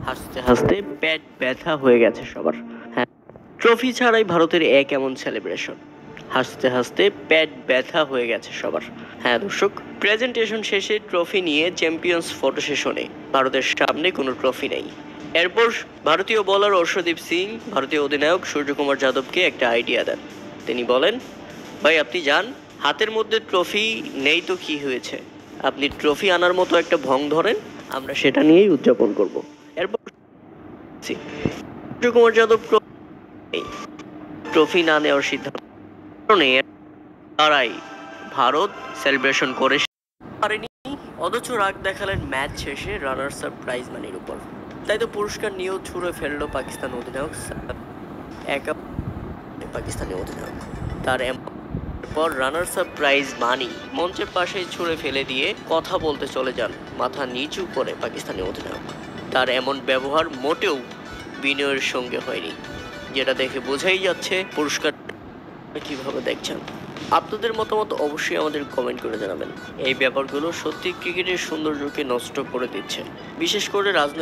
হাসতে হাসতে পেট ব্যথা হয়ে গেছে সবার। হ্যাঁ, ট্রফি ছাড়াই ভারতের এমন সেলিব্রেশন। হাসতে হাসতে পেট ব্যথা হয়ে গেছে সবার। হ্যাঁ দর্শক, প্রেজেন্টেশন শেষে ট্রফি নিয়ে চ্যাম্পিয়ন্স ফটো সেশনে ভারতের সামনে কোনো ট্রফি নেই। এরপর ভারতীয় বোলার অর্শদীপ সিং ভারতীয় অধিনায়ক সূর্যকুমার যাদবকে একটা আইডিয়া দেন। তিনি বলেন, ভাই আপনি যান, হাতের মধ্যে ট্রফি নেই তো কি হয়েছে, আপনি ট্রফি আনার মতো একটা ভং ধরেন, আমরা সেটা নিয়েই উদযাপন করব। এরপর সূর্যকুমার যাদব ট্রফি না নেওয়ার সিদ্ধান্ত কারণে তারাই ভারত সেলিব্রেশন করে পারেনি, অথচ রাগ দেখালেন ম্যাচ শেষে রানার্স আপ প্রাইজ মানির উপর। তাই তো পুরস্কার নিয়েও ছুঁড়ে ফেললো পাকিস্তান অধিনায়ক। একা পাকিস্তানি অধিনায়ক তার পর রানার্স আপ প্রাইজ মানি মঞ্চের পাশেই ছুঁড়ে ফেলে দিয়ে কথা বলতে চলে যান মাথা নিচু করে পাকিস্তানি অধিনায়ক। তার এমন ব্যবহার মোটেও বিনয়ের সঙ্গে হয়নি, যেটা দেখে বোঝাই যাচ্ছে পুরস্কার কিভাবে দেখছেন। আপনাদের মতামত অবশ্যই আমাদের কমেন্ট করে জানাবেন। এই ব্যাপারগুলো সত্যি ক্রিকেটের সৌন্দর্যকে নষ্ট করে দিচ্ছে, বিশেষ করে রাজনৈতিক